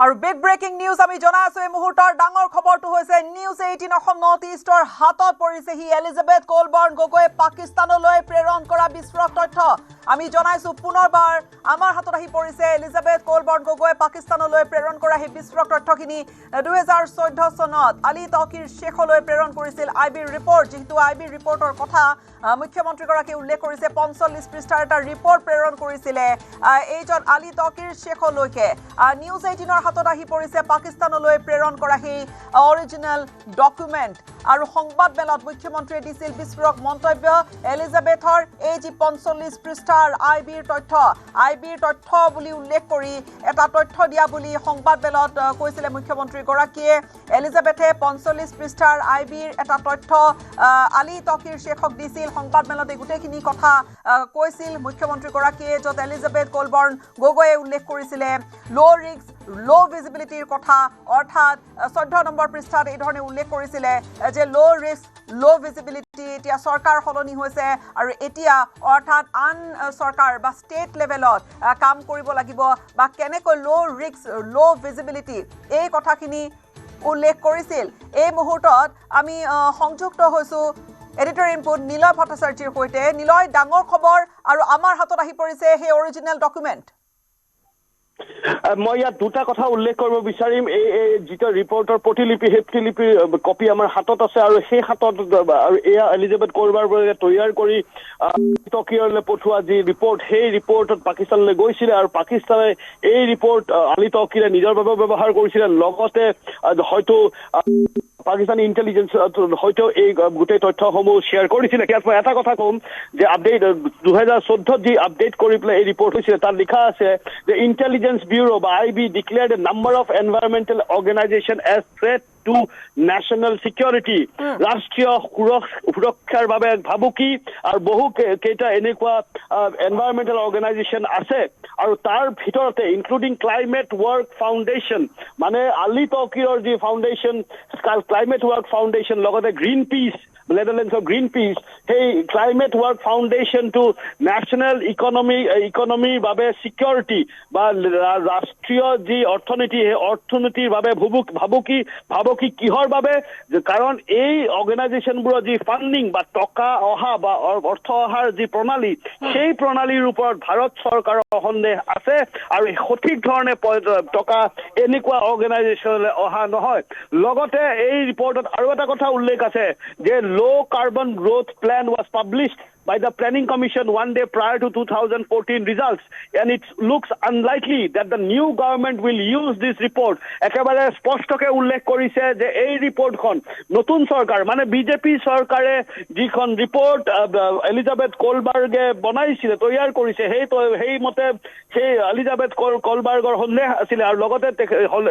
আৰু big breaking news আমি জনাই আছো এই মুহূৰ্তৰ ডাঙৰ খবৰটো হৈছে নিউজ 18 অসম নৰ্থ ইষ্টৰ হাতত পৰিছে হি এলিজাবেথ কলবৰ্ণ গগৈ পাকিস্তানলৈ প্ৰেৰণ কৰা বিস্ফোৰক তথ্য আমি জনাইছো পুনৰবাৰ আমাৰ হাতত আহি পৰিছে এলিজাবেথ কলবৰ্ণ গগৈ পাকিস্তানলৈ প্ৰেৰণ কৰা হি বিস্ফোৰক তথ্যখিনি 2014 চনত আলী তকিৰ শেখলৈ প্ৰেৰণ কৰিছিল আইবি ৰিপৰ্ট যেহেতু আইবি ৰিপৰ্টৰ কথা মুখ্যমন্ত্ৰীগৰাকী উল্লেখ কৰিছে 45 পৃষ্ঠাৰ এটা ৰিপৰ্ট প্ৰেৰণ কৰিছিলে এইজন আলী তকিৰ শেখলৈকে নিউজ 18 হাতত আহি পৰিছে পাকিস্তানলৈ প্ৰেৰণ কৰা হি অৰিজিনেল ডকুমেন্ট আৰু সংবাদ মেলত মুখ্যমন্ত্ৰীয়ে দিছিল বিস্ফোৰক মন্তব্য এলিজাবেথৰ এই যি 45 পৃষ্ঠাৰ আইবিৰ তথ্য বুলি উল্লেখ কৰি এটা তথ্য দিয়া বুলি সংবাদ মেলত কৈছিলে মুখ্যমন্ত্ৰী গৰাকীয়ে এলিজাবেথে 45 পৃষ্ঠাৰ আইবিৰ এটা তথ্য আলী তকিৰ শেখক দিছিল সংবাদ মেলত গুটেখিনি কথা কৈছিল মুখ্যমন্ত্ৰী গৰাকীয়ে যত এলিজাবেথ কলবৰ্ণ গগৈয়ে উল্লেখ কৰিছিলে লো ৰিস্ক লো ভিজিবিলিটিৰ কথা অৰ্থাৎ 14 নম্বৰ পৃষ্ঠাত এই ধৰণে উল্লেখ কৰিছিলে যে লো ৰিস্ক লো ভিজিবিলিটি এতিয়া চৰকাৰ সলনি হৈছে আৰু এতিয়া অৰ্থাৎ আন চৰকাৰ বা ষ্টেট লেভেলত কাম কৰিব লাগিব বা কেনেকৈ লো ৰিস্ক লো ভিজিবিলিটি এই কথাখিনি উল্লেখ কৰিছিল এই মুহূৰ্তত আমি সংযুক্ত হৈছো এডিটৰ ইনপুট নিলয় ভট্টাচাৰ্যৰ সৈতে নিলয় ডাঙৰ খবৰ আৰু আমাৰ হাতত আহি পৰিছে সেই অৰিজিনেল ডকুমেন্ট মই ইয়াত দুটা কথা উল্লেখ কৰিব বিচাৰিম এই যিটো ৰিপৰ্টৰ প্ৰতিলিপি কপি আমাৰ হাতত আছে আৰু সেই হাতত আৰু এয়া এলিজাবেথ কলবৰ্ণে তৈয়াৰ কৰি টকিঅলৈ পঠোৱা যি ৰিপৰ্ট সেই ৰিপৰ্টত পাকিস্তানলৈ গৈছিলে আৰু পাকিস্তানে এই ৰিপৰ্ট আলী তকিৰে নিজৰ বাবে ব্যৱহাৰ কৰিছিলে লগতে হয়তো পাকিস্তানী ইন্টেলিজেন্স হয়তো এই গোটেই তথ্যসমূহ শ্বেয়াৰ কৰিছিলে ইয়াত মই এটা কথা ক'ম যে আপডেট 2014 যি আপডেট কৰি পেলাই এই ৰিপৰ্ট হৈছিলে তাত লিখা আছে যে ইন্টেলিজেন্স ব্যুৰো বা IB declared a number of environmental organisation as threat to national security ৰাষ্ট্ৰীয় সুৰক্ষাৰ বাবে ভাবুকি আৰু বহু কেইটা এনেকুৱা এনভাইৰনমেণ্টেল অৰ্গেনাইজেশ্যন আছে আৰু তাৰ ভিতৰতে ইনক্লুডিং ক্লাইমেট ৱৰ্ক ফাউণ্ডেশ্যন মানে আলী তকিৰৰ যি ফাউণ্ডেশ্যন ক্লাইমেট ৱৰ্ক ফাউণ্ডেশ্যন লগতে গ্ৰীণ পিচ নেদাৰলেণ্ডছৰ গ্ৰীণ পিচ সেই ক্লাইমেট ৱৰ্ক ফাউণ্ডেশ্যনটো নেশ্যনেল ইকনমিৰ বাবে চিকিউৰিটি বা ৰাষ্ট্ৰীয় যি অৰ্থনীতি সেই অৰ্থনীতিৰ বাবে ভাবুকি কিহৰ বাবে কাৰণ এই অৰ্গেনাইজেশ্যনবোৰৰ যি ফাণ্ডিং বা টকা অহা বা অৰ্থ অহাৰ যি প্ৰণালী সেই প্ৰণালীৰ ওপৰত ভাৰত চৰকাৰৰ সন্দেহ আছে আৰু সঠিক ধৰণে টকা এনেকুৱা অৰ্গেনাইজেশ্যনলৈ অহা নহয় লগতে এই ৰিপৰ্টত আৰু এটা কথা উল্লেখ আছে যে low carbon growth plan was published by the Planning Commission one day prior to 2014 results and it looks unlikely that the new government will use this report ekebare spostoke ullekh korise je ei report khon notun sarkar mane BJP sarkare jikhon report Elizabeth Kolberge bonaisile toyar korise hei mote sei Elizabeth Kolberger honne asile aru logote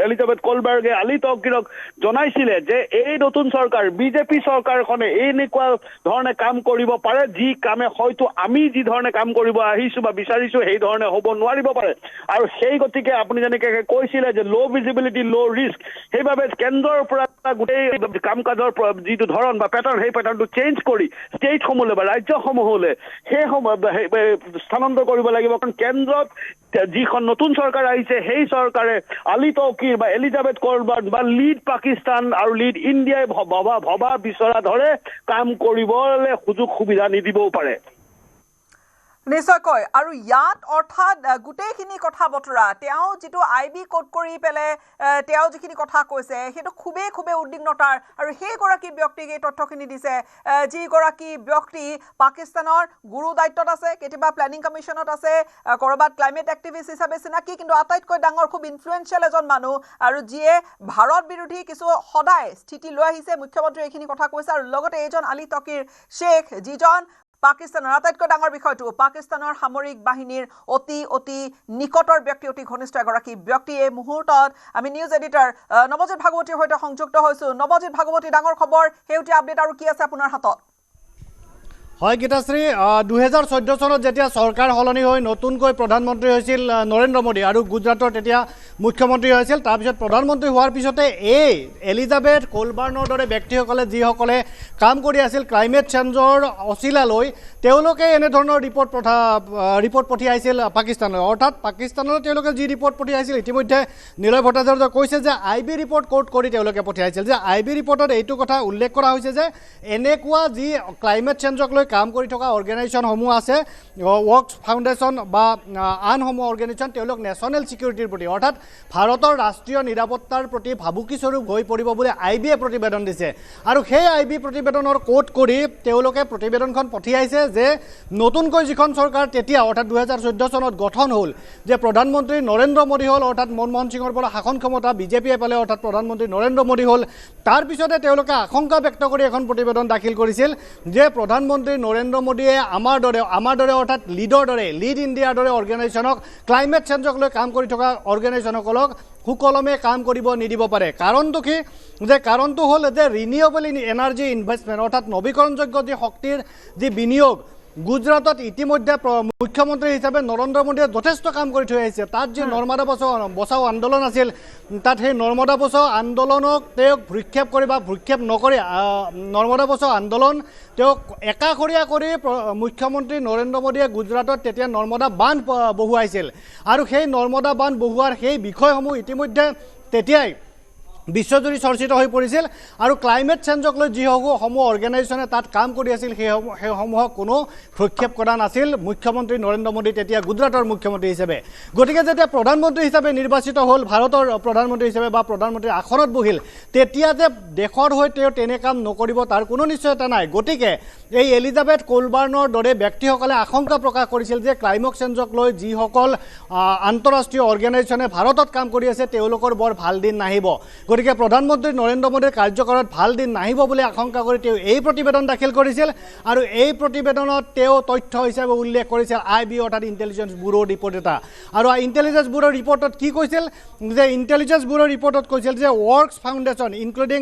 Elizabeth Kolberge Ali Tokirok jonaisile je ei notun sarkar BJP sarkar khone ei nikwa dhorone kaam koribo pare ji কামে হয়তো আমি যি ধৰণে কাম কৰিব আহিছো বা বিচাৰিছো সেই ধৰণে হ'ব নোৱাৰিব পাৰে আৰু সেই গতিকে আপুনি যেনেকৈ কৈছিলে যে লো ভিজিবিলিটি লো ৰিস্ক সেইবাবে কেন্দ্ৰৰ পৰা গোটেই কাম কাজৰ যিটো ধৰণ বা পেটাৰ্ণ সেই পেটাৰ্ণটো চেঞ্জ কৰি ষ্টেটসমূহলৈ বা ৰাজ্যসমূহলৈ সেই স্থানান্তৰ কৰিব লাগিব কাৰণ কেন্দ্ৰত যিখন নতুন চৰকাৰ আহিছে সেই চৰকাৰে আলী তকিৰ বা এলিজাবেথ কলবৰ্ণ বা লিড পাকিস্তান আৰু লিড ইণ্ডিয়াই ভবা বিচৰা ধৰে কাম কৰিবলৈ সুযোগ সুবিধা নিদিবও পাৰে নিশ্চয়কৈ আৰু ইয়াত অৰ্থাৎ গোটেইখিনি কথা বতৰা তেওঁ যিটো আইবি কোড কৰি পেলে তেওঁ যিখিনি কথা কৈছে সেইটো খুবেই উদ্বিগ্নতাৰ আৰু সেই গৰাকী ব্যক্তিক এই তথ্যখিনি দিছে যি গৰাকী ব্যক্তি পাকিস্তানৰ গুৰু দায়িত্বত আছে কেতিয়াবা প্লেনিং কমিশ্যনত আছে কৰবাত ক্লাইমেট এক্টিভিষ্ট হিচাপে চিনাকি কিন্তু আটাইতকৈ ডাঙৰ খুব ইনফ্লুৱেঞ্চিয়েল এজন মানুহ আৰু যিয়ে ভাৰত বিৰোধী কিছু সদায় স্থিতি লৈ আহিছে মুখ্যমন্ত্ৰী এইখিনি কথা কৈছে আৰু লগতে এইজন আলী তকিৰ শেখ যিজন পাকিস্তানৰ আটাইতকৈ ডাঙৰ বিষয়টো পাকিস্তানৰ সামৰিক বাহিনীৰ অতি নিকটৰ ব্যক্তি অতি ঘনিষ্ঠ এগৰাকী ব্যক্তি এই মুহূৰ্তত আমি নিউজ এডিটৰ নৱজিত ভাগৱতীৰ সৈতে সংযুক্ত হৈছো নৱজিত ভাগৱতী ডাঙৰ খবৰ হেউটি আপডেট আৰু কি আছে আপোনাৰ হাতত হয় গীতাশ্ৰী 2014 চনত যেতিয়া চৰকাৰ সলনি হৈ নতুনকৈ প্ৰধানমন্ত্ৰী হৈছিল নৰেন্দ্ৰ মোদী আৰু গুজৰাটৰ তেতিয়া মুখ্যমন্ত্ৰী হৈছিল তাৰপিছত প্ৰধানমন্ত্ৰী হোৱাৰ পিছতে এই এলিজাবেথ কোলবাৰ্নৰ দৰে ব্যক্তিসকলে যিসকলে কাম কৰি আছিল ক্লাইমেট চেঞ্জৰ অচিলালৈ তেওঁলোকে এনেধৰণৰ ৰিপৰ্ট পঠিয়াইছিল পাকিস্তানলৈ অৰ্থাৎ পাকিস্তানলৈ তেওঁলোকে যি ৰিপৰ্ট পঠিয়াইছিল ইতিমধ্যে নিলয় ভট্টাচাৰ্যই কৈছে যে IB ৰিপৰ্ট কোট কৰি তেওঁলোকে পঠিয়াইছিল যে IB ৰিপৰ্টত এইটো কথা উল্লেখ কৰা হৈছে যে এনেকুৱা যি ক্লাইমেট চেঞ্জক লৈ কাম কৰি থকা অৰ্গেনাইজেশ্যনসমূহ আছে ৱৰ্কছ ফাউণ্ডেশ্যন বা আনসমূহ অৰ্গেনাইজেশ্যন তেওঁলোক নেশ্যনেল ছিকিউৰিটিৰ প্ৰতি অৰ্থাৎ ভাৰতৰ ৰাষ্ট্ৰীয় নিৰাপত্তাৰ প্ৰতি ভাবুকিস্বৰূপ হৈ পৰিব বুলি IBয়ে প্ৰতিবেদন দিছে আৰু সেই IB প্ৰতিবেদনৰ কোট কৰি তেওঁলোকে প্ৰতিবেদনখন পঠিয়াইছে যে নতুনকৈ যিখন চৰকাৰ তেতিয়া অৰ্থাৎ 2014 চনত গঠন হ'ল যে প্ৰধানমন্ত্ৰী নৰেন্দ্ৰ মোদী হ'ল অৰ্থাৎ মনমোহন সিঙৰ পৰা শাসন ক্ষমতা বিজেপিয়ে পালে অৰ্থাৎ প্ৰধানমন্ত্ৰী নৰেন্দ্ৰ মোদী হ'ল তাৰ পিছতে তেওঁলোকে আশংকা ব্যক্ত কৰি এখন প্ৰতিবেদন দাখিল কৰিছিল যে প্ৰধানমন্ত্ৰী নৰেন্দ্ৰ মোদীয়ে আমাৰ দৰে অৰ্থাৎ লিড ইণ্ডিয়াৰ দৰে অৰ্গেনাইজেশ্যনক ক্লাইমেট চেঞ্জক লৈ কাম কৰি থকা অৰ্গেনাইজেশ্যনসকলক সুকলমে কাম কৰিব নিদিব পাৰে কাৰণটো কি যে কাৰণটো হ'ল যে ৰিনিউৱেবল এনাৰ্জি ইনভেষ্টমেণ্ট অৰ্থাৎ নৱীকৰণযোগ্য যি শক্তিৰ যি বিনিয়োগ গুজৰাটত ইতিমধ্যে মুখ্যমন্ত্ৰী হিচাপে নৰেন্দ্ৰ মোদীয়ে যথেষ্ট কাম কৰি থৈ আহিছে তাত যি নৰ্মদা বচাও আন্দোলন আছিল তাত সেই নৰ্মদা বচাও আন্দোলনক তেওঁক ভ্ৰক্ষেপ কৰি বা ভ্ৰক্ষেপ নকৰি নৰ্মদা বচাও আন্দোলন তেওঁক একাষৰীয়া কৰি মুখ্যমন্ত্ৰী নৰেন্দ্ৰ মোদীয়ে গুজৰাটত তেতিয়া নৰ্মদা বান্ধ বহুৱাইছিল আৰু সেই নৰ্মদা বান্ধ বহুৱাৰ সেই বিষয়সমূহ ইতিমধ্যে তেতিয়াই বিশ্বজুৰি চৰ্চিত হৈ পৰিছিল আৰু ক্লাইমেট চেঞ্জক লৈ যিসমূহ অৰ্গেনাইজেশ্যনে তাত কাম কৰি আছিল সেইসমূহক কোনো ভ্ৰক্ষেপ কৰা নাছিল মুখ্যমন্ত্ৰী নৰেন্দ্ৰ মোদী তেতিয়া গুজৰাটৰ মুখ্যমন্ত্ৰী হিচাপে গতিকে যেতিয়া প্ৰধানমন্ত্ৰী হিচাপে নিৰ্বাচিত হ'ল ভাৰতৰ প্ৰধানমন্ত্ৰী হিচাপে বা প্ৰধানমন্ত্ৰীৰ আসনত বহিল তেতিয়া যে দেশৰ হৈ তেওঁ তেনে কাম নকৰিব তাৰ কোনো নিশ্চয়তা নাই গতিকে এই এলিজাবেথ কোলবাৰ্নৰ দৰে ব্যক্তিসকলে আশংকা প্ৰকাশ কৰিছিল যে ক্লাইমেট চেঞ্জক লৈ যিসকল আন্তঃৰাষ্ট্ৰীয় অৰ্গেনাইজেশ্যনে ভাৰতত কাম কৰি আছে তেওঁলোকৰ বৰ ভাল দিন নাহিব গতিকে প্ৰধানমন্ত্ৰী নৰেন্দ্ৰ মোদীৰ কাৰ্যকালত ভাল দিন নাহিব বুলি আশংকা কৰি তেওঁ এই প্ৰতিবেদন দাখিল কৰিছিল আৰু এই প্ৰতিবেদনত তেওঁ তথ্য হিচাপে উল্লেখ কৰিছিল IB অৰ্থাৎ ইণ্টেলিজেন্স ব্যুৰৰ ৰিপৰ্ট এটা আৰু ইণ্টেলিজেন্স ব্যুৰৰ ৰিপৰ্টত কি কৈছিল যে ইণ্টেলিজেন্স ব্যুৰৰ ৰিপৰ্টত কৈছিল যে Works Foundation including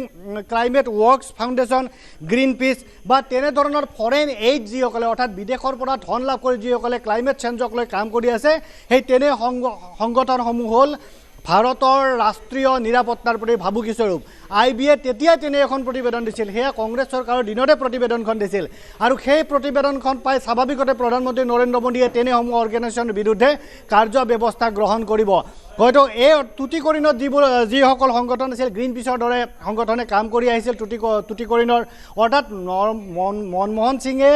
Climate Works Foundation Greenpeace বা তেনেধৰণৰ ফৰেইন এইড যিসকলে অৰ্থাৎ বিদেশৰ পৰা ধন লাভ কৰি যিসকলে ক্লাইমেট চেঞ্জক লৈ কাম কৰি আছে সেই তেনে সংগঠনসমূহ হ'ল ভাৰতৰ ৰাষ্ট্ৰীয় নিৰাপত্তাৰ প্ৰতি ভাবুকিস্বৰূপ IBয়ে তেতিয়া তেনে এখন প্ৰতিবেদন দিছিল সেয়া কংগ্ৰেছ চৰকাৰৰ দিনতে প্ৰতিবেদনখন দিছিল আৰু সেই প্ৰতিবেদনখন পাই স্বাভাৱিকতে প্ৰধানমন্ত্ৰী নৰেন্দ্ৰ মোদীয়ে তেনেসমূহ অৰ্গেনাইজেশ্যনৰ বিৰুদ্ধে কাৰ্য ব্যৱস্থা গ্ৰহণ কৰিব হয়তো এই টুটিকৰিণত যিসকল সংগঠন আছিল গ্ৰীণ পিছৰ দৰে সংগঠনে কাম কৰি আহিছিল টুটিকৰিণৰ অৰ্থাৎ মনমোহন সিঙে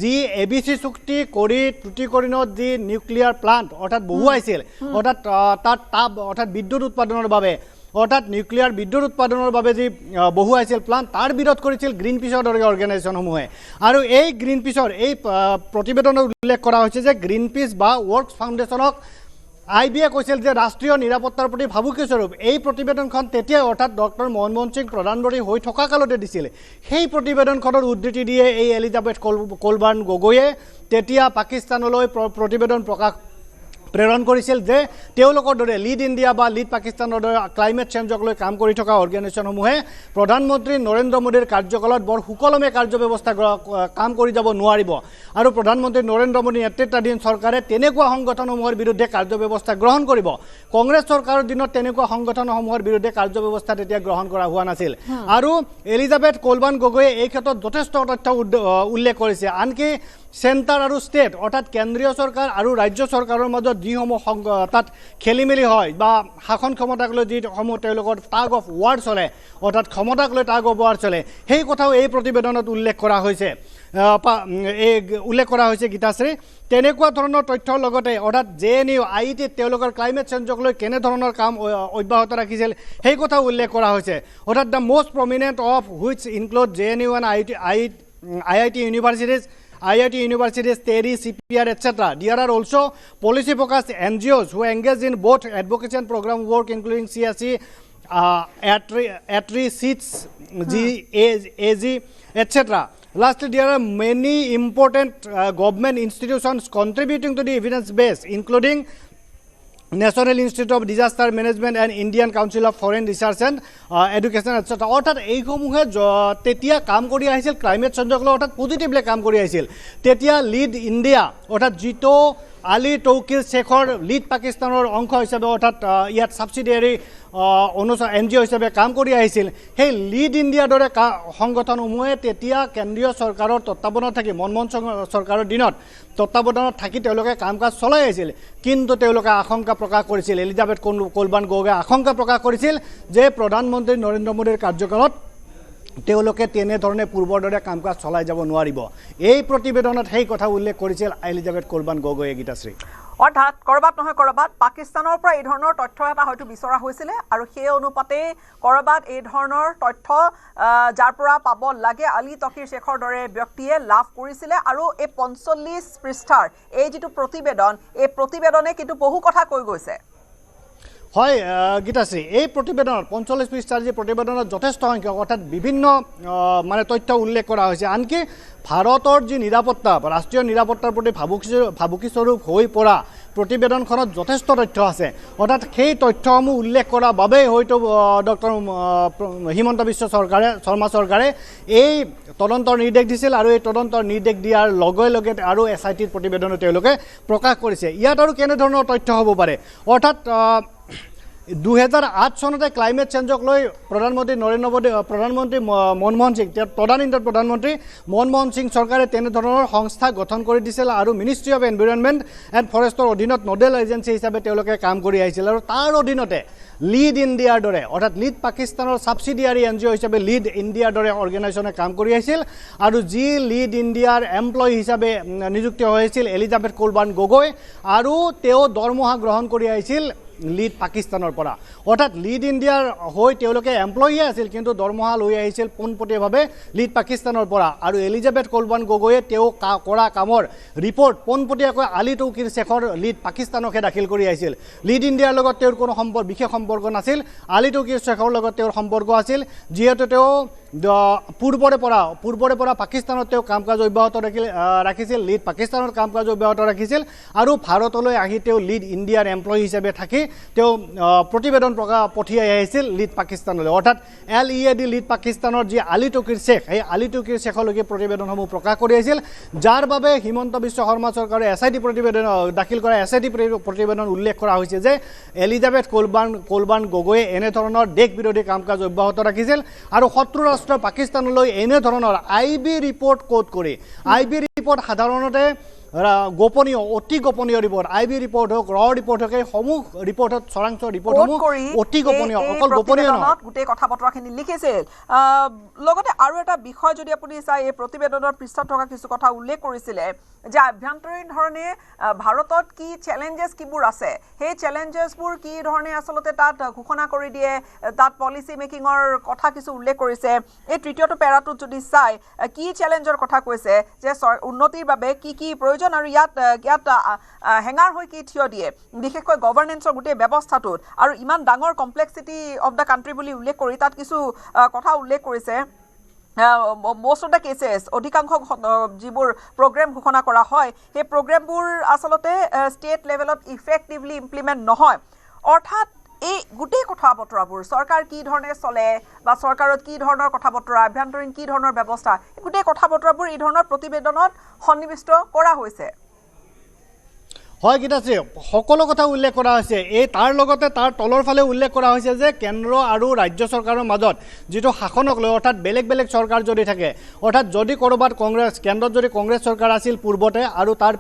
যি ABC চুক্তি কৰি টুটিকৰিণত যি নিউক্লিয়াৰ প্লান্ট অৰ্থাৎ বহুৱাইছিল অৰ্থাৎ তাত তাপ অৰ্থাৎ বিদ্যুৎ উৎপাদনৰ বাবে অৰ্থাৎ নিউক্লিয়াৰ বিদ্যুৎ উৎপাদনৰ বাবে যি বহুৱাইছিল প্লান্ট তাৰ বিৰোধ কৰিছিল গ্ৰীণ পিছৰ দৰে অৰ্গেনাইজেশ্যনসমূহে আৰু এই গ্ৰীণ পিছৰ এই প্ৰতিবেদনত উল্লেখ কৰা হৈছে যে গ্ৰীণ পিছ বা ৱৰ্কছ ফাউণ্ডেশ্যনক IBয়ে কৈছিল যে ৰাষ্ট্ৰীয় নিৰাপত্তাৰ প্ৰতি ভাবুকিস্বৰূপ এই প্ৰতিবেদনখন তেতিয়া অৰ্থাৎ ডক্টৰ মনমোহন সিং প্ৰধানমন্ত্ৰী হৈ থকা কালতে দিছিল সেই প্ৰতিবেদনখনৰ উদ্ধৃতি দিয়ে এই এলিজাবেথ কোলবাৰ্ন গগৈয়ে তেতিয়া পাকিস্তানলৈ প্ৰতিবেদন প্ৰেৰণ কৰিছিল যে তেওঁলোকৰ দৰে লিড ইণ্ডিয়া বা লিড পাকিস্তানৰ দৰে ক্লাইমেট চেঞ্জক লৈ কাম কৰি থকা অৰ্গেনাইজেশ্যনসমূহে প্ৰধানমন্ত্ৰী নৰেন্দ্ৰ মোদীৰ কাৰ্যকালত বৰ সুকলমে কাৰ্য ব্যৱস্থা কাম কৰি যাব নোৱাৰিব আৰু প্ৰধানমন্ত্ৰী নৰেন্দ্ৰ মোদী নেতৃত্বাধীন চৰকাৰে তেনেকুৱা সংগঠনসমূহৰ বিৰুদ্ধে কাৰ্য ব্যৱস্থা গ্ৰহণ কৰিব কংগ্ৰেছ চৰকাৰৰ দিনত তেনেকুৱা সংগঠনসমূহৰ বিৰুদ্ধে কাৰ্য ব্যৱস্থা তেতিয়া গ্ৰহণ কৰা হোৱা নাছিল আৰু এলিজাবেথ কোলবাৰ্ন গগৈয়ে এই ক্ষেত্ৰত যথেষ্ট তথ্য উল্লেখ কৰিছে আনকি চেণ্টাৰ আৰু ষ্টেট অৰ্থাৎ কেন্দ্ৰীয় চৰকাৰ আৰু ৰাজ্য চৰকাৰৰ মাজত যিসমূহ তাত খেলিমেলি হয় বা শাসন ক্ষমতাক লৈ যিসমূহ তেওঁলোকৰ টাগ অফ ৱাৰ চলে অৰ্থাৎ ক্ষমতাক লৈ টাগ অফ ৱাৰ চলে সেই কথাও এই প্ৰতিবেদনত উল্লেখ কৰা হৈছে গীতাশ্ৰী তেনেকুৱা ধৰণৰ তথ্যৰ লগতে অৰ্থাৎ JNU IIT তেওঁলোকৰ ক্লাইমেট চেঞ্জক লৈ কেনেধৰণৰ কাম অব্যাহত ৰাখিছিল সেই কথাও উল্লেখ কৰা হৈছে অৰ্থাৎ the most prominent of which include JNU and IIT universities, TERI, CPR, etc. There are also policy-focused NGOs who engage in both advocacy and program work, including CSE, ATRI, SEEDS, AG, etc. Lastly, there are many important government institutions contributing to the evidence base, including national institute of disaster management and Indian council of foreign research and education etcetera অৰ্থাৎ এইসমূহে তেতিয়া কাম কৰি আহিছিল climate চেঞ্জক লৈ অৰ্থাৎ positively কাম কৰি আহিছিল তেতিয়া লিড ইণ্ডিয়া অৰ্থাৎ যিটো আলী তৌকিৰ শেখৰ লিড পাকিস্তানৰ অংশ হিচাপে অৰ্থাৎ ইয়াত ছাবচিডিয়াৰী NGO হিচাপে কাম কৰি আহিছিল সেই লিড ইণ্ডিয়াৰ দৰে সংগঠনসমূহে তেতিয়া কেন্দ্ৰীয় চৰকাৰৰ তত্ত্বাৱধানত থাকি মনমোহন চৰকাৰৰ দিনত তত্ত্বাৱধানত থাকি তেওঁলোকে কাম কাজ চলাই আহিছিল কিন্তু তেওঁলোকে আশংকা প্ৰকাশ কৰিছিল এলিজাবেথ কোলবাৰ্ণ গগৈয়ে আশংকা প্ৰকাশ কৰিছিল যে প্ৰধানমন্ত্ৰী নৰেন্দ্ৰ মোদীৰ কাৰ্যকালত তেওঁলোকে তেনেধৰণে পূৰ্বৰ দৰে কাম কাজ চলাই যাব নোৱাৰিব এই প্ৰতিবেদনত সেই কথা উল্লেখ কৰিছিল এলিজাবেথ কোলবাৰ্ণ গগৈয়ে গীতাশ্ৰী অৰ্থাৎ কৰবাত নহয় কৰবাত পাকিস্তানৰ পৰা এই ধৰণৰ তথ্য এটা হয়তো বিচৰা হৈছিলে আৰু সেই অনুপাতে কৰবাত এই ধৰণৰ তথ্য যাৰ পৰা পাব লাগে আলী তকিৰ শেখৰ দৰে ব্যক্তিয়ে লাভ কৰিছিলে আৰু এই 45 পৃষ্ঠাৰ এই যিটো প্ৰতিবেদন এই প্ৰতিবেদনে কিন্তু বহু কথা কৈ গৈছে হয় গীতাশ্ৰী এই প্ৰতিবেদনত 45 পৃষ্ঠাৰ যি প্ৰতিবেদনত যথেষ্ট সংখ্যক অৰ্থাৎ বিভিন্ন মানে তথ্য উল্লেখ কৰা হৈছে আনকি ভাৰতৰ যি নিৰাপত্তা ৰাষ্ট্ৰীয় নিৰাপত্তাৰ প্ৰতি ভাবুকিস্বৰূপ হৈ পৰা প্ৰতিবেদনখনত যথেষ্ট তথ্য আছে অৰ্থাৎ সেই তথ্যসমূহ উল্লেখ কৰাৰ বাবে হয়তো ডক্টৰ হিমন্ত বিশ্ব শৰ্মা চৰকাৰে এই তদন্তৰ নিৰ্দেশ দিছিল আৰু এই তদন্তৰ নিৰ্দেশ দিয়াৰ লগে লগে আৰু SITৰ প্ৰতিবেদনো তেওঁলোকে প্ৰকাশ কৰিছে ইয়াত আৰু কেনেধৰণৰ তথ্য হ'ব পাৰে অৰ্থাৎ 2008 চনতে ক্লাইমেট চেঞ্জক লৈ প্ৰধানমন্ত্ৰী নৰেন্দ্ৰ মোদী প্ৰধানমন্ত্ৰী মনমোহন সিং তদানীন্তন প্ৰধানমন্ত্ৰী মনমোহন সিং চৰকাৰে তেনেধৰণৰ সংস্থা গঠন কৰি দিছিল আৰু মিনিষ্ট্ৰী অফ এনভাইৰনমেণ্ট এণ্ড ফৰেষ্টৰ অধীনত নডেল এজেঞ্চি হিচাপে তেওঁলোকে কাম কৰি আহিছিল আৰু তাৰ অধীনতে লিড ইণ্ডিয়াৰ দৰে অৰ্থাৎ লিড পাকিস্তানৰ ছাবচিডিয়াৰী NGO হিচাপে লিড ইণ্ডিয়াৰ দৰে অৰ্গেনাইজেশ্যনে কাম কৰি আহিছিল আৰু যি লিড ইণ্ডিয়াৰ এমপ্লয়ী হিচাপে নিযুক্ত হৈছিল এলিজাবেথ কোলবাৰ্ণ গগৈ আৰু তেওঁ দৰমহা গ্ৰহণ কৰি আহিছিল লিড পাকিস্তানৰ পৰা অৰ্থাৎ লিড ইণ্ডিয়াৰ হৈ তেওঁলোকে এমপ্লয়ীয়ে আছিল কিন্তু দৰমহা লৈ আহিছিল পোনপটীয়াভাৱে লিড পাকিস্তানৰ পৰা আৰু এলিজাবেথ কোলবাৰ্ণ গগৈয়ে তেওঁ কৰা কামৰ ৰিপৰ্ট পোনপটীয়াকৈ আলী তৌকিৰ শেখৰ লিড পাকিস্তানকে দাখিল কৰি আহিছিল লিড ইণ্ডিয়াৰ লগত তেওঁৰ কোনো বিশেষ সম্পৰ্ক নাছিল আলী তৌকিৰ শেখৰ লগত তেওঁৰ সম্পৰ্ক আছিল যিহেতু তেওঁ পূৰ্বৰে পৰা পাকিস্তানত তেওঁ কাম কাজ অব্যাহত ৰাখিছিল লিড পাকিস্তানৰ কাম কাজ অব্যাহত ৰাখিছিল আৰু ভাৰতলৈ আহি তেওঁ লিড ইণ্ডিয়াৰ এমপ্লয়ী হিচাপে থাকি তেওঁ প্ৰতিবেদন পঠিয়াই আহিছিল লিড পাকিস্তানলৈ অৰ্থাৎ LEAD লিড পাকিস্তানৰ যি আলী তৌকিৰ শেখ এই আলী তৌকিৰ শেখলৈকে প্ৰতিবেদনসমূহ প্ৰকাশ কৰি আহিছিল যাৰ বাবে হিমন্ত বিশ্ব শৰ্মা চৰকাৰে SIT প্ৰতিবেদন দাখিল কৰা SIT প্ৰতিবেদন উল্লেখ কৰা হৈছে যে এলিজাবেথ কোলবাৰ্ণ গগৈয়ে এনেধৰণৰ দেশ বিৰোধী কাম কাজ অব্যাহত ৰাখিছিল আৰু শত্ৰু ৰাষ্ট্ৰ পাকিস্তানলৈ এনেধৰণৰ IB ৰিপৰ্ট কোড কৰি IB ৰিপৰ্ট সাধাৰণতে গোপনীয় অতি গোপনীয় ৰিপৰ্ট IB ৰিপৰ্ট হওক ৰিপৰ্ট হওক এই সমূহ ৰিপৰ্টত চৰাংশ ৰিপৰ্টসমূহ অতি গোপনীয় অকল গোপনীয় নহয় গোটেই কথা বতৰাখিনি লিখিছিল লগতে আৰু এটা বিষয় যদি আপুনি চাই এই প্ৰতিবেদনৰ পৃষ্ঠাত থকা কিছু কথা উল্লেখ কৰিছিলে যে আভ্যন্তৰীণ ধৰণে ভাৰতত কি চেলেঞ্জেছ কিবোৰ আছে সেই চেলেঞ্জেছবোৰ কি ধৰণে আচলতে তাত ঘোষণা কৰি দিয়ে তাত পলিচি মেকিঙৰ কথা কিছু উল্লেখ কৰিছে এই তৃতীয়টো পেৰাটোত যদি চাই কি চেলেঞ্জৰ কথা কৈছে যে উন্নতিৰ বাবে কি কি প্ৰয়োজন আৰু ইয়াত হেঙাৰ হৈ কি থিয় দিয়ে বিশেষকৈ গভৰ্নেন্সৰ গোটেই ব্যৱস্থাটোত আৰু ইমান ডাঙৰ কমপ্লেক্সিটি অফ দ্য কাণ্ট্ৰি বুলি উল্লেখ কৰি তাত কিছু কথা উল্লেখ কৰিছে most of the cases অধিকাংশ যিবোৰ প্ৰগ্ৰাম ঘোষণা কৰা হয় সেই প্ৰগ্ৰামবোৰ আচলতে ষ্টেট লেভেলত ইফেক্টিভলি ইমপ্লিমেণ্ট নহয় অৰ্থাৎ এই গোটেই কথা বতৰাবোৰ চৰকাৰ কি ধৰণে চলে বা চৰকাৰত কি ধৰণৰ কথা বতৰা আভ্যন্তৰীণ কি ধৰণৰ ব্যৱস্থা গোটেই কথা বতৰাবোৰ এই ধৰণৰ প্ৰতিবেদনত সন্নিৱিষ্ট কৰা হৈছে হয় গীতাশ্ৰী সকলো কথা উল্লেখ কৰা হৈছে এই তাৰ লগতে তাৰ তলৰ ফালে উল্লেখ কৰা হৈছে যে কেন্দ্ৰ আৰু ৰাজ্য চৰকাৰৰ মাজত যিটো শাসনক লৈ অৰ্থাৎ বেলেগ বেলেগ চৰকাৰ যদি থাকে অৰ্থাৎ যদি ক'ৰবাত কেন্দ্ৰত যদি কংগ্ৰেছ চৰকাৰ আছিল পূৰ্বতে আৰু তাৰ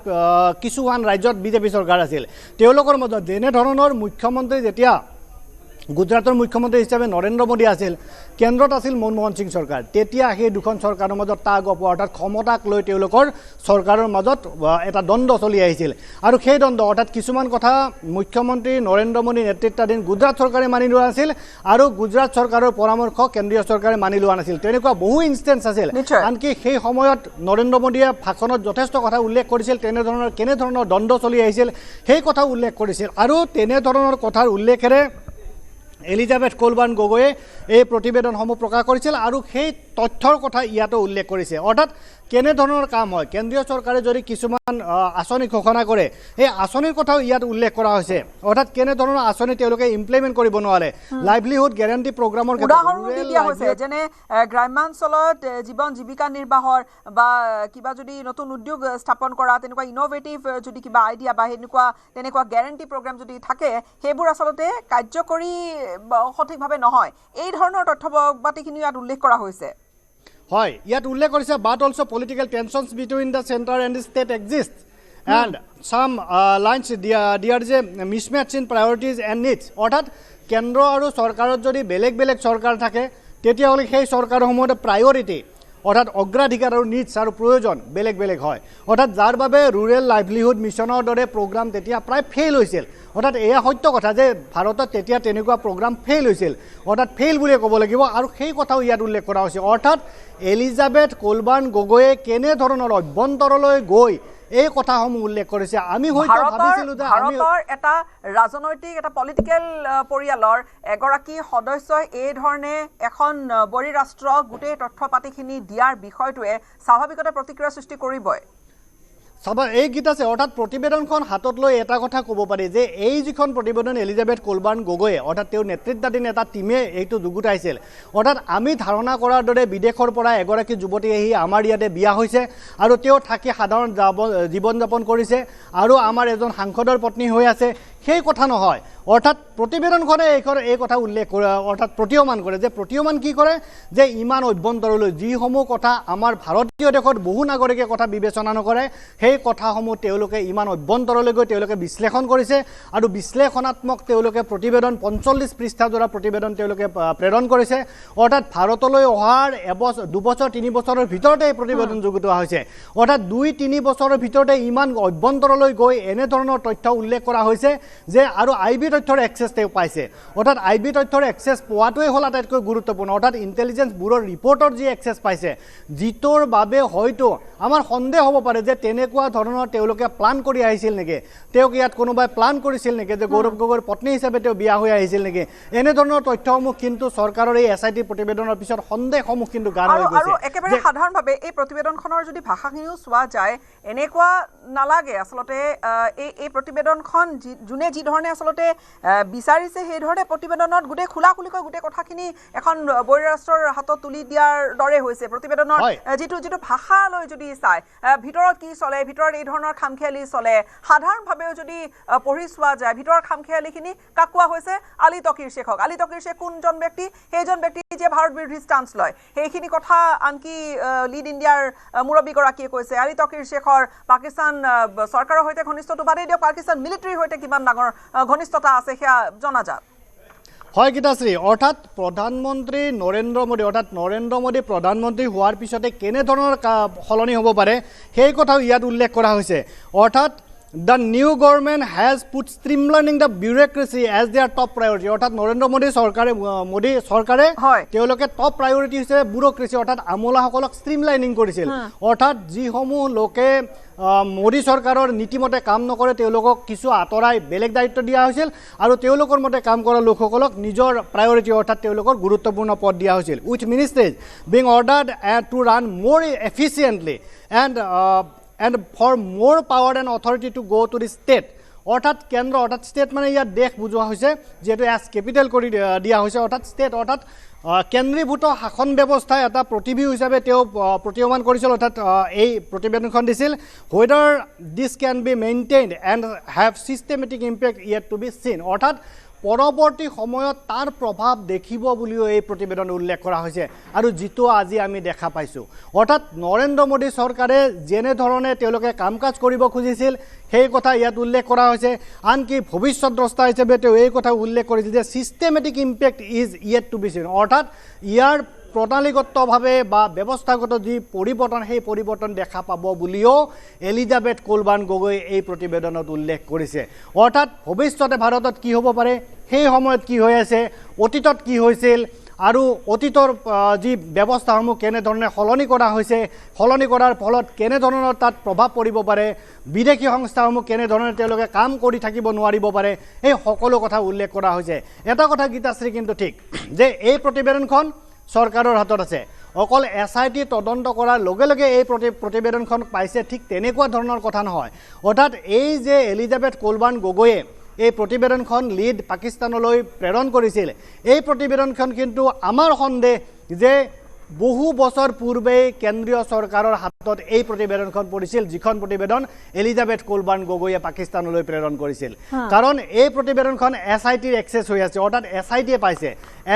কিছুমান ৰাজ্যত বিজেপি চৰকাৰ আছিল তেওঁলোকৰ মাজত যেনেধৰণৰ মুখ্যমন্ত্ৰী যেতিয়া গুজৰাটৰ মুখ্যমন্ত্ৰী হিচাপে নৰেন্দ্ৰ মোদী আছিল কেন্দ্ৰত আছিল মনমোহন সিং চৰকাৰ তেতিয়া সেই দুখন চৰকাৰৰ মাজত টাগ অফ ৱাৰ অৰ্থাৎ ক্ষমতাক লৈ তেওঁলোকৰ চৰকাৰৰ মাজত এটা দ্বন্দ্ব চলি আহিছিল আৰু সেই দ্বন্দ্ব অৰ্থাৎ কিছুমান কথা মুখ্যমন্ত্ৰী নৰেন্দ্ৰ মোদী নেতৃত্বাধীন গুজৰাট চৰকাৰে মানি লোৱা নাছিল আৰু গুজৰাট চৰকাৰৰ পৰামৰ্শ কেন্দ্ৰীয় চৰকাৰে মানি লোৱা নাছিল তেনেকুৱা বহু ইনষ্টেন্স আছিল আনকি সেই সময়ত নৰেন্দ্ৰ মোদীয়ে ভাষণত যথেষ্ট কথা উল্লেখ কৰিছিল কেনেধৰণৰ দ্বন্দ্ব চলি আহিছিল সেই কথা উল্লেখ কৰিছিল আৰু তেনেধৰণৰ কথাৰ উল্লেখেৰে এলিজাবেথ কোলবাৰ্ণ গগৈয়ে এই প্ৰতিবেদনসমূহ প্ৰকাশ কৰিছিল আৰু সেই তথ্যৰ কথা ইয়াতো উল্লেখ কৰিছে অৰ্থাৎ কেনেধৰণৰ কাম হয় কেন্দ্ৰীয় চৰকাৰে যদি কিছুমান আঁচনি ঘোষণা কৰে এই আঁচনিৰ কথাও ইয়াত উল্লেখ কৰা হৈছে অৰ্থাৎ কেনেধৰণৰ আঁচনি তেওঁলোকে ইমপ্লিমেণ্ট কৰিব নোৱাৰে লাইভলিহুড গেৰাণ্টি প্ৰগ্ৰামৰ উদাহৰণ দিয়া হৈছে যেনে গ্ৰাম্যাঞ্চলত জীৱন জীৱিকা নিৰ্বাহৰ বা কিবা যদি নতুন উদ্যোগ স্থাপন কৰা তেনেকুৱা ইনোভেটিভ যদি কিবা আইডিয়া বা তেনেকুৱা গেৰাণ্টি প্ৰগ্ৰাম যদি থাকে সেইবোৰ আচলতে কাৰ্যকৰী সঠিকভাৱে নহয় এই ধৰণৰ তথ্যবাতিখিনি ইয়াত উল্লেখ কৰা হৈছে হয় ইয়াত উল্লেখ কৰিছে but also political tensions between the centre and state exist and some lines there is a mismatch in priorities and needs অর্থাৎ কেন্দ্র আৰু চৰকাৰত যদি বেলেগ বেলেগ চৰকাৰ থাকে তেতিয়াহ'লে সেই চৰকাৰসমূহৰ প্ৰায়োৰিটি অৰ্থাৎ অগ্ৰাধিকাৰ আৰু নিডস আৰু প্ৰয়োজন বেলেগ বেলেগ হয় অৰ্থাৎ যাৰ বাবে ৰুৰেল লাইভলিহুড মিছনৰ দৰে প্ৰগ্ৰাম তেতিয়া প্ৰায় ফেইল হৈছিল অৰ্থাৎ এয়া সত্য কথা যে ভাৰতত তেতিয়া তেনেকুৱা প্ৰগ্ৰাম ফেইল হৈছিল অৰ্থাৎ ফেইল বুলিয়ে ক'ব লাগিব আৰু সেই কথাও ইয়াত উল্লেখ কৰা হৈছে অৰ্থাৎ এলিজাবেথ কোলবাৰ্ণ গগৈয়ে কেনেধৰণৰ অভ্যন্তৰলৈ গৈ এই কথাসমূহ উল্লেখ কৰিছে আমি হয়তো ভাবিছিলোঁ যে ভাৰতৰ এটা ৰাজনৈতিক এটা পলিটিকেল পৰিয়ালৰ এগৰাকী সদস্যই এই ধৰণে এখন বড়ি ৰাষ্ট্ৰক গোটেই তথ্যপাতিখিনি দিয়াৰ বিষয়টোৱে স্বাভাৱিকতে প্ৰতিক্ৰিয়া সৃষ্টি কৰিবই এই গীত আছে অৰ্থাৎ প্ৰতিবেদনখন হাতত লৈ এটা কথা ক'ব পাৰি যে এই যিখন প্ৰতিবেদন এলিজাবেথ কোলবাৰ্ণ গগৈয়ে অৰ্থাৎ তেওঁৰ নেতৃত্বাধীন এটা টীমে এইটো যুগুতাইছিল অৰ্থাৎ আমি ধাৰণা কৰাৰ দৰে বিদেশৰ পৰা এগৰাকী যুৱতী আহি আমাৰ ইয়াতে বিয়া হৈছে আৰু তেওঁ থাকি সাধাৰণ জীৱন যাপন কৰিছে আৰু আমাৰ এজন সাংসদৰ পত্নী হৈ আছে সেই কথা নহয় অৰ্থাৎ প্ৰতিবেদনখনে এই কথা উল্লেখ কৰে অৰ্থাৎ প্ৰতীয়মান কৰে যে প্ৰতীয়মান কি কৰে যে ইমান অভ্যন্তৰলৈ যিসমূহ কথা আমাৰ ভাৰতীয় দেশত বহু নাগৰিকে কথা বিবেচনা নকৰে সেই কথাসমূহ তেওঁলোকে ইমান অভ্যন্তৰলৈ গৈ তেওঁলোকে বিশ্লেষণ কৰিছে আৰু বিশ্লেষণাত্মক তেওঁলোকে প্ৰতিবেদন ৪৫ পৃষ্ঠাজোৰা প্ৰতিবেদন তেওঁলোকে প্ৰেৰণ কৰিছে অৰ্থাৎ ভাৰতলৈ অহাৰ দুবছৰ ৩ বছৰৰ ভিতৰতে এই প্ৰতিবেদন যুগুতোৱা হৈছে অৰ্থাৎ ২-৩ বছৰৰ ভিতৰতে ইমান অভ্যন্তৰলৈ গৈ এনেধৰণৰ তথ্য উল্লেখ কৰা হৈছে যে আৰু আইবি তথ্যৰ এক্সেছ তেওঁ পাইছে অৰ্থাৎ আইবি তথ্যৰ এক্সেছ পোৱাটোৱে হ'ল আটাইতকৈ গুৰুত্বপূৰ্ণ অৰ্থাৎ ইণ্টেলিজেঞ্চ ব্যুৰৰ ৰিপৰ্টৰ যি এক্সেছ পাইছে যিটোৰ বাবে হয়তো আমাৰ সন্দেহ হ'ব পাৰে যে তেনেকুৱা ধৰণৰ তেওঁলোকে প্লান কৰি আহিছিল নেকি তেওঁক ইয়াত কোনোবাই প্লান কৰিছিল নেকি যে গৌৰৱ গগৈৰ পত্নী হিচাপে তেওঁ বিয়া হৈ আহিছিল নেকি এনেধৰণৰ তথ্যসমূহ কিন্তু চৰকাৰৰ এই এছআইটি প্ৰতিবেদনৰ পিছত সন্দেহসমূহ কিন্তু গাঢ় হৈ গৈছে আৰু একেবাৰে সাধাৰণভাৱে এই প্ৰতিবেদনখনৰ যদি ভাষাখিনিও চোৱা যায় এনেকুৱা নালাগে আচলতে এই প্ৰতিবেদনখন যোনে যি ধৰণে আচলতে বিচাৰিছে সেই ধৰণে প্ৰতিবেদনত গোটেই খোলাখুলিকৈ গোটেই কথাখিনি এখন বড়ি ৰাষ্ট্ৰৰ হাতত তুলি দিয়াৰ দৰে হৈছে প্ৰতিবেদনৰ যিটো ভাষালৈ যদি চাই ভিতৰত কি চলে ভিতৰত এই ধৰণৰ খামখেয়ালি চলে সাধাৰণভাৱেও যদি পঢ়ি চোৱা যায় ভিতৰৰ খামখেয়ালিখিনি কাক কোৱা হৈছে আলী তকিৰ শেখক আলী তকিৰ শেখ কোনজন ব্যক্তি সেইজন ব্যক্তি যে ভাৰত বিৰোধী ষ্টান্স লয় সেইখিনি কথা আনকি লিড ইণ্ডিয়াৰ মুৰব্বীগৰাকীয়ে কৈছে আলী তকিৰ শেখৰ পাকিস্তান চৰকাৰৰ সৈতে ঘনিষ্ঠটো বাদেই দিয়ক পাকিস্তান মিলিটাৰীৰ সৈতে কিমান ডাঙৰ ঘনিষ্ঠতা আছে সেয়া জনাজাত হয় গীতাশ্ৰী অৰ্থাৎ প্ৰধানমন্ত্ৰী নৰেন্দ্ৰ মোদী অৰ্থাৎ নৰেন্দ্ৰ মোদী প্ৰধানমন্ত্ৰী হোৱাৰ পিছতে কেনেধৰণৰ সলনি হ'ব পাৰে সেই কথাও ইয়াত উল্লেখ কৰা হৈছে অৰ্থাৎ The new government has put streamlining the bureaucracy as their top priority. অর্থাৎ নরেন্দ্র মোদী সরকারে তেওঁলোকে টপ প্ৰায়ৰিটি হিচাপে ব্যুৰক্ৰেচি অৰ্থাৎ আমোলাসকলক ষ্ট্ৰীমলাইনিং কৰিছিল অৰ্থাৎ যিসমূহ লোকে মোদী চৰকাৰৰ নীতিমতে কাম নকৰে তেওঁলোকক কিছু আঁতৰাই বেলেগ দায়িত্ব দিয়া হৈছিল আৰু তেওঁলোকৰ মতে কাম কৰা লোকসকলক নিজৰ প্ৰায়ৰিটি অৰ্থাৎ তেওঁলোকৰ গুৰুত্বপূৰ্ণ পদ দিয়া হৈছিল উইথ মিনিষ্ট্ৰীজ বিং অৰ্ডাৰ্ড টু ৰান মোৰ এফিচিয়েণ্টলি and for more power and authority to go to the state অর্থাৎ কেন্দ্র অর্থাৎ স্টেট মানে ইয়াত দেশ বুঝোৱা হৈছে যেহেতু এজ কেপিটেল কৰি দিয়া হৈছে অৰ্থাৎ স্টেট অৰ্থাৎ কেন্দ্ৰীভূত শাসন ব্যৱস্থা এটা প্ৰতিভি হিচাপে তেওঁ প্ৰতীয়মান কৰিছিল অৰ্থাৎ এই প্ৰতিবেদনখন দিছিল whether this can be maintained and have systematic impact yet to be seen অৰ্থাৎ পৰৱৰ্তী সময়ত তাৰ প্ৰভাৱ দেখিব বুলিও এই প্ৰতিবেদন উল্লেখ কৰা হৈছে আৰু যিটো আজি আমি দেখা পাইছোঁ অৰ্থাৎ নৰেন্দ্ৰ মোদী চৰকাৰে যেনে ধৰণে তেওঁলোকে কাম কাজ কৰিব খুজিছিল সেই কথা ইয়াত উল্লেখ কৰা হৈছে আনকি ভৱিষ্যত দ্ৰষ্টা হিচাপে তেওঁ এই কথা উল্লেখ কৰিছিল যে systematic impact is yet to be seen অৰ্থাৎ ইয়াৰ প্ৰণালীগতভাৱে বা ব্যৱস্থাগত যি পৰিৱৰ্তন সেই পৰিৱৰ্তন দেখা পাব বুলিও এলিজাবেথ কোলবাৰ্ণ গগৈ এই প্ৰতিবেদনত উল্লেখ কৰিছে অৰ্থাৎ ভৱিষ্যতে ভাৰতত কি হ'ব পাৰে সেই সময়ত কি হৈ আছে অতীতত কি হৈছিল আৰু অতীতৰ যি ব্যৱস্থাসমূহ কেনেধৰণে সলনি কৰা হৈছে সলনি কৰাৰ ফলত কেনেধৰণৰ তাত প্ৰভাৱ পৰিব পাৰে বিদেশী সংস্থাসমূহ কেনেধৰণে তেওঁলোকে কাম কৰি থাকিব নোৱাৰিব পাৰে এই সকলো কথা উল্লেখ কৰা হৈছে এটা কথা গীতাশ্ৰী কিন্তু ঠিক যে এই প্ৰতিবেদনখন চৰকাৰৰ হাতত আছে অকল SIT তদন্ত কৰাৰ লগে লগে এই প্ৰতিবেদনখন পাইছে ঠিক তেনেকুৱা ধৰণৰ কথা নহয় অৰ্থাৎ এই যে এলিজাবেথ কোলবাৰ্ণ গগৈয়ে এই প্ৰতিবেদনখন লিড পাকিস্তানলৈ প্ৰেৰণ কৰিছিল এই প্ৰতিবেদনখন কিন্তু আমাৰ সন্দেহ যে বহু বছৰ পূৰ্বে কেন্দ্ৰীয় চৰকাৰৰ হাতত এই প্ৰতিবেদনখন পৰিছিল যিখন প্ৰতিবেদন এলিজাবেথ কোলবাৰ্ণ গগৈয়ে পাকিস্তানলৈ প্ৰেৰণ কৰিছিল কাৰণ এই প্ৰতিবেদনখন SITৰ এক্সেছ হৈ আছে অৰ্থাৎ SITয়ে পাইছে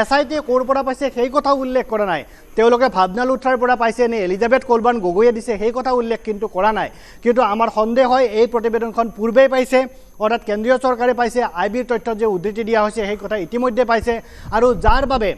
SITয়ে ক'ৰ পৰা পাইছে সেই কথা উল্লেখ কৰা নাই তেওঁলোকে ভাৱনা লুথাৰ পৰা পাইছে নে এলিজাবেথ কোলবাৰ্ণ গগৈয়ে দিছে সেই কথা উল্লেখ কিন্তু কৰা নাই কিন্তু আমাৰ সন্দেহ হয় এই প্ৰতিবেদনখন পূৰ্বেই পাইছে অৰ্থাৎ কেন্দ্ৰীয় চৰকাৰে পাইছে IBৰ তথ্য যে উদ্ধৃতি দিয়া হৈছে সেই কথা ইতিমধ্যে পাইছে আৰু যাৰ বাবে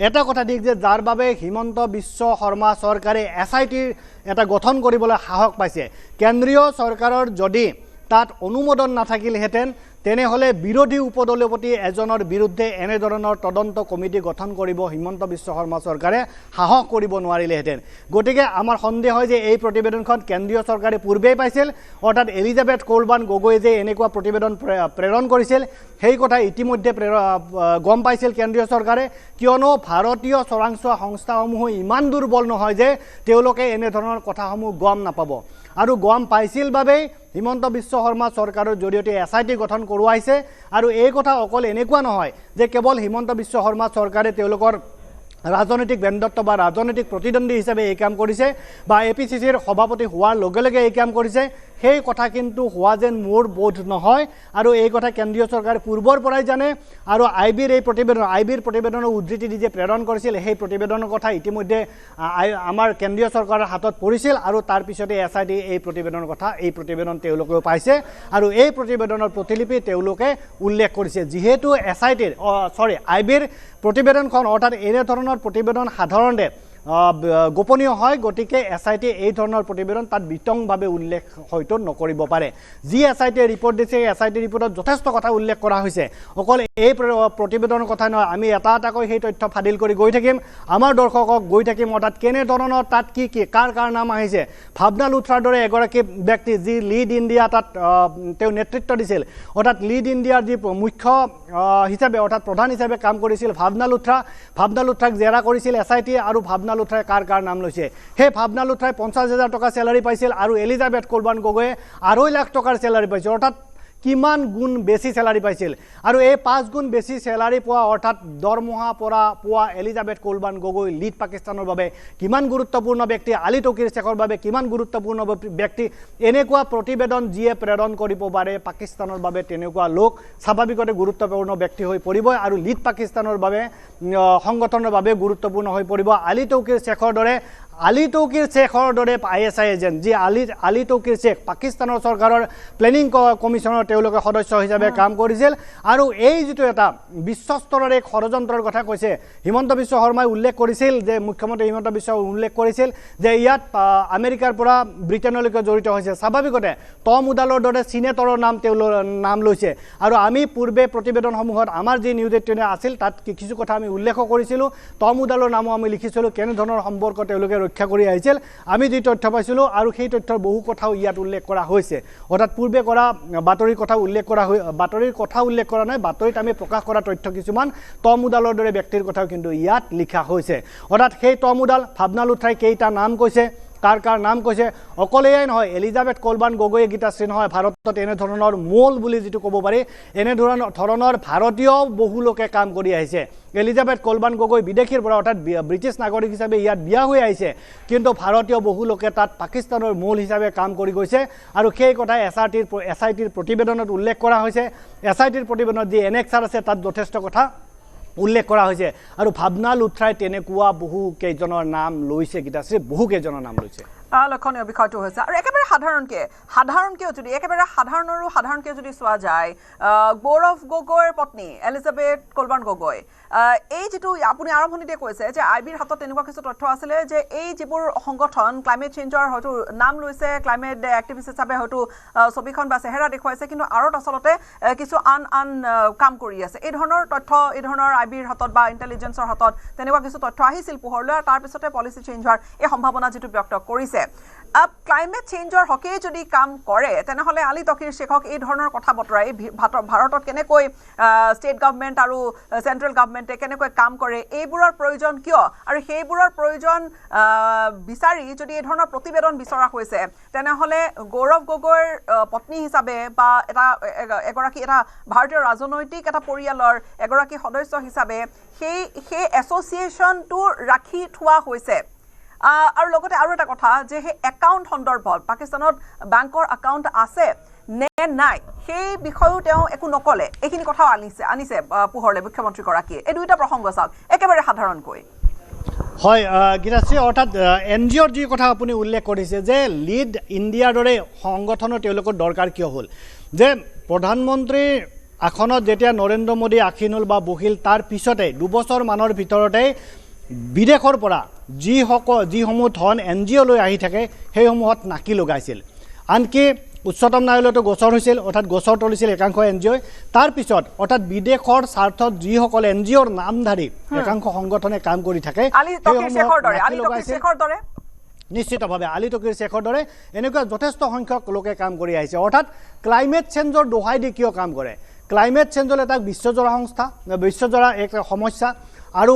এটা কথা ঠিক যে যাৰ বাবে হিমন্ত বিশ্ব শৰ্মা চৰকাৰে SITৰ এটা গঠন কৰিবলৈ সাহস পাইছে কেন্দ্ৰীয় চৰকাৰৰ যদি তাত অনুমোদন নাথাকিলহেঁতেন তেনেহলে বিৰোধী উপদলপতি এজনৰ বিৰুদ্ধে এনে ধৰণৰ তদন্ত কমিটি গঠন কৰিব হিমন্ত বিশ্ব শৰ্মা চৰকাৰে সাহস কৰিব নোৱাৰিলেহেঁতেন গতিকে আমাৰ সন্দেহ হয় যে এই প্ৰতিবেদনখন কেন্দ্ৰীয় চৰকাৰে পূৰ্বেই পাইছিল অৰ্থাৎ এলিজাবেথ কোলবাৰ্ণ গগৈয়ে যে এনেকুৱা প্ৰতিবেদন প্ৰেৰণ কৰিছিল সেই কথা ইতিমধ্যে গম পাইছিল কেন্দ্ৰীয় চৰকাৰে কিয়নো ভাৰতীয় চোৰাংচোৱা সংস্থাসমূহ ইমান দুৰ্বল নহয় যে তেওঁলোকে এনে ধৰণৰ কথাসমূহ গম নাপাব আৰু গম পাইছিল বাবেই হিমন্ত বিশ্ব শৰ্মা চৰকাৰৰ জৰিয়তে SIT গঠন কৰোৱাইছে আৰু এই কথা অকল এনেকুৱা নহয় যে কেৱল হিমন্ত বিশ্ব শৰ্মা চৰকাৰে তেওঁলোকৰ ৰাজনৈতিক বেণ্ডত্ব বা ৰাজনৈতিক প্ৰতিদ্বন্দ্বী হিচাপে এই কাম কৰিছে বা APCCৰ সভাপতি হোৱাৰ লগে লগে এই কাম কৰিছে সেই কথা কিন্তু হোৱা যেন মোৰ বোধ নহয় আৰু এই কথা কেন্দ্ৰীয় চৰকাৰে পূৰ্বৰ পৰাই জানে আৰু IBৰ প্ৰতিবেদনৰ উদ্ধৃতি দি যে প্ৰেৰণ কৰিছিল সেই প্ৰতিবেদনৰ কথা ইতিমধ্যে আমাৰ কেন্দ্ৰীয় চৰকাৰৰ হাতত পৰিছিল আৰু তাৰ পিছতে SIT এই প্ৰতিবেদন তেওঁলোকেও পাইছে আৰু এই প্ৰতিবেদনৰ প্ৰতিলিপি তেওঁলোকে উল্লেখ কৰিছে যিহেতু IBৰ প্ৰতিবেদনখন অৰ্থাৎ এনে ধৰণৰ প্ৰতিবেদন সাধাৰণতে গোপনীয় হয় গতিকে SIT এই ধৰণৰ প্ৰতিবেদন তাত বিতংভাৱে উল্লেখ হয়তো নকৰিব পাৰে যি SIT ৰিপৰ্ট দিছে SIT ৰিপৰ্টত যথেষ্ট কথা উল্লেখ কৰা হৈছে অকল এই প্ৰতিবেদনৰ কথা নহয় আমি এটা এটাকৈ সেই তথ্য ফাদিল কৰি গৈ থাকিম আমাৰ দৰ্শকক গৈ থাকিম অৰ্থাৎ কেনে ধৰণৰ তাত কি কাৰ নাম আহিছে ভাৱনা লুথাৰ দৰে এগৰাকী ব্যক্তি যি লিড ইণ্ডিয়া তাত তেওঁ নেতৃত্ব দিছিল অৰ্থাৎ লিড ইণ্ডিয়াৰ যি মুখ্য হিচাপে অৰ্থাৎ প্ৰধান হিচাপে কাম কৰিছিল ভাৱনা লুথাক জেৰা কৰিছিল SIT আৰু ভাৱনা লুথাই কাৰ নাম লৈছে সেই ভাৱনা লুথাই 50,000 টকা চেলাৰি পাইছিল আৰু এলিজাবেথ কোলবাৰ্ণ গগৈয়ে 2.5 লাখ টকাৰ চেলাৰি পাইছে অৰ্থাৎ কিমান গুণ বেছি চেলাৰি পাইছিল আৰু এই 5 গুণ বেছি চেলাৰি পোৱা অৰ্থাৎ দৰমহা পোৱা এলিজাবেথ কোলবাৰ্ণ গগৈ লিড পাকিস্তানৰ বাবে কিমান গুৰুত্বপূৰ্ণ ব্যক্তি আলী তৌকিৰ শেখৰ বাবে কিমান গুৰুত্বপূৰ্ণ ব্যক্তি এনেকুৱা প্ৰতিবেদন যিয়ে প্ৰেৰণ কৰিব পাৰে পাকিস্তানৰ বাবে তেনেকুৱা লোক স্বাভাৱিকতে গুৰুত্বপূৰ্ণ ব্যক্তি হৈ পৰিব আৰু লিড পাকিস্তানৰ বাবে সংগঠনৰ বাবে গুৰুত্বপূৰ্ণ হৈ পৰিব আলী তৌকিৰ শেখৰ দৰে ISI এজেণ্ট যি আলী তৌকিৰ শেখ পাকিস্তানৰ চৰকাৰৰ প্লেনিং কমিশ্যনৰ তেওঁলোকে সদস্য হিচাপে কাম কৰিছিল আৰু এই যিটো এটা বিশ্বস্তৰৰ এক ষড়যন্ত্ৰৰ কথা কৈছে হিমন্ত বিশ্ব শৰ্মাই উল্লেখ কৰিছিল যে মুখ্যমন্ত্ৰী হিমন্ত বিশ্ব উল্লেখ কৰিছিল যে ইয়াত আমেৰিকাৰ পৰা ব্ৰিটেইনলৈকে জড়িত হৈছে স্বাভাৱিকতে টম উডালৰ দৰে চিনেটৰৰ নাম লৈছে আৰু আমি পূৰ্বে প্ৰতিবেদনসমূহত আমাৰ যি নিউজ 18 আছিল তাত কিছু কথা আমি উল্লেখ কৰিছিলোঁ টম উডালৰ নামো আমি লিখিছিলোঁ কেনে ধৰণৰ সম্পৰ্ক তেওঁলোকে ৰক্ষা কৰি আহিছিল আমি যি তথ্য পাইছিলোঁ আৰু সেই তথ্যৰ বহু কথাও ইয়াত উল্লেখ কৰা হৈছে অৰ্থাৎ পূৰ্বে কৰা বাতৰিৰ কথা উল্লেখ কৰা নাই বাতৰিত আমি প্ৰকাশ কৰা তথ্য কিছুমান টম উডালৰ দৰে ব্যক্তিৰ কথাও কিন্তু ইয়াত লিখা হৈছে অৰ্থাৎ সেই টম উডাল ভাৱনা লুথাই কেইটা নাম কৈছে কাৰ নাম কৈছে অকল এয়াই নহয় এলিজাবেথ কোলবাৰ্ণ গগৈয়ে গীতাশ্ৰী নহয় ভাৰতত এনে ধৰণৰ মূল বুলি যিটো ক'ব পাৰি এনে ধৰণৰ ভাৰতীয় বহু লোকে কাম কৰি আহিছে এলিজাবেথ কোলবাৰ্ণ গগৈ বিদেশীৰ পৰা অৰ্থাৎ ব্ৰিটিছ নাগৰিক হিচাপে ইয়াত বিয়া হৈ আহিছে কিন্তু ভাৰতীয় বহু লোকে তাত পাকিস্তানৰ মূল হিচাপে কাম কৰি গৈছে আৰু সেই কথা SITৰ প্ৰতিবেদনত উল্লেখ কৰা হৈছে SITৰ প্ৰতিবেদনত যি এনেক্সাৰ আছে তাত যথেষ্ট কথা উল্লেখ কৰা হৈছে আৰু ভাৱনা লুথাই তেনেকুৱা বহু কেইজনৰ নাম লৈছে গীতাশ্ৰী বহু কেইজনৰ নাম লৈছে লক্ষণীয় বিষয়টো হৈছে আৰু একেবাৰে সাধাৰণকৈ যদি একেবাৰে সাধাৰণকৈ যদি চোৱা যায় গৌৰৱ গগৈৰ পত্নী এলিজাবেথ কোলবাৰ্ণ গগৈ এই যেটো আপুনি আৰম্ভণিতে কৈছে যে IBৰ হাতত তেনেকুৱা কিছু তথ্য আছিল যে এই যিবোৰ সংগঠন ক্লাইমেট চেঞ্জৰ হয়তো নাম লৈছে ক্লাইমেট এক্টিভিষ্ট হিচাপে হয়তো ছবিখন বা চেহেৰা দেখুৱাইছে কিন্তু আৰত আচলতে কিছু আন কাম কৰি আছে এই ধৰণৰ তথ্য এই ধৰণৰ IBৰ হাতত বা ইন্টেলিজেন্সৰ হাতত তেনেকুৱা কিছু তথ্য আহিছিল পোহৰলৈ তাৰ পিছতে পলিচি চেঞ্জ হোৱাৰ এই সম্ভাৱনা যেটো ব্যক্ত কৰিছে হৈছে ক্লাইমেট চেঞ্জৰ হকে যদি কাম কৰে তেনেহ'লে আলি তকিৰ শেখক এই ধৰণৰ কথা বতৰাই ভাৰতত কেনেকৈ ষ্টেট গভৰ্ণমেণ্ট আৰু চেণ্ট্ৰেল গভৰ্ণমেণ্টে কেনেকৈ কাম কৰে এইবোৰৰ প্ৰয়োজন কিয় আৰু সেইবোৰৰ প্ৰয়োজন বিচাৰি যদি এই ধৰণৰ প্ৰতিবেদন বিচৰা হৈছে তেনেহ'লে গৌৰৱ গগৈৰ পত্নী হিচাপে বা এগৰাকী এটা ভাৰতীয় ৰাজনৈতিক এটা পৰিয়ালৰ এগৰাকী সদস্য হিচাপে সেই এছ'চিয়েশ্যনটো ৰাখি থোৱা হৈছে আৰু লগতে আৰু এটা কথা যে সেই একাউণ্ট সন্দৰ্ভত পাকিস্তানত বেংকৰ একাউণ্ট আছে নে নাই সেই বিষয়েও তেওঁ একো নকলে এইখিনি কথাও আনিছে পোহৰলৈ মুখ্যমন্ত্ৰীগৰাকীয়ে এই দুইটা প্ৰসংগ চাওক একেবাৰে সাধাৰণকৈ হয় গীতাশ্ৰী অৰ্থাৎ এন জি অ'ৰ যি কথা আপুনি উল্লেখ কৰিছে যে লিড ইণ্ডিয়াৰ দৰে সংগঠনৰ তেওঁলোকৰ দৰকাৰ কিয় হ'ল যে প্ৰধানমন্ত্ৰীৰ আসনত যেতিয়া নৰেন্দ্ৰ মোদী আসীন হ'ল বা বহিল তাৰ পিছতে দুবছৰমানৰ ভিতৰতে বিদেশৰ পৰা যিসমূহ ধন এন জি অ'লৈ আহি থাকে সেইসমূহত নাকি লগাইছিল আনকি উচ্চতম ন্যায়ালয়তো গোচৰ হৈছিল অৰ্থাৎ গোচৰ তুলিছিল একাংশ এন জি অ'ই তাৰপিছত অৰ্থাৎ বিদেশৰ স্বাৰ্থত যিসকল এন জি অ'ৰ নামধাৰী একাংশ সংগঠনে কাম কৰি থাকে নিশ্চিতভাৱে আলি তকিৰ শেখৰ দৰে এনেকুৱা যথেষ্ট সংখ্যক লোকে কাম কৰি আহিছে অৰ্থাৎ ক্লাইমেট চেঞ্জৰ দোহাই দি কিয় কাম কৰে ক্লাইমেট চেঞ্জ হ'ল এটা বিশ্বজোৰা সংস্থা বিশ্বজোৰা এক সমস্যা আৰু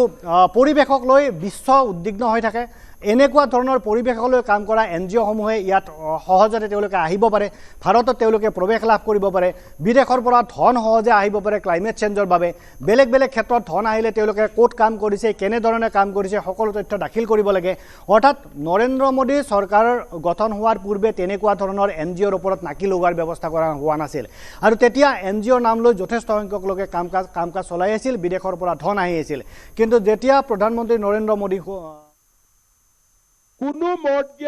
পৰিৱেশক লৈ বিশ্ব উদ্বিগ্ন হৈ থাকে এনেকুৱা ধৰণৰ পৰিৱেশক লৈ কাম কৰা এন জি অ'সমূহে ইয়াত সহজতে তেওঁলোকে আহিব পাৰে ভাৰতত তেওঁলোকে প্ৰৱেশ লাভ কৰিব পাৰে বিদেশৰ পৰা ধন সহজে আহিব পাৰে ক্লাইমেট চেঞ্জৰ বাবে বেলেগ বেলেগ ক্ষেত্ৰত ধন আহিলে তেওঁলোকে ক'ত কাম কৰিছে কেনেধৰণে কাম কৰিছে সকলো তথ্য দাখিল কৰিব লাগে অৰ্থাৎ নৰেন্দ্ৰ মোদী চৰকাৰৰ গঠন হোৱাৰ পূৰ্বে তেনেকুৱা ধৰণৰ এন জি অ'ৰ ওপৰত নাকি লগোৱাৰ ব্যৱস্থা কৰা হোৱা নাছিল আৰু তেতিয়া এন জি অ'ৰ নাম লৈ যথেষ্ট সংখ্যক লোকে কাম কাজ চলাই আছিল বিদেশৰ পৰা ধন আহি আছিল কিন্তু যেতিয়া প্ৰধানমন্ত্ৰী নৰেন্দ্ৰ মোদী কোনো মত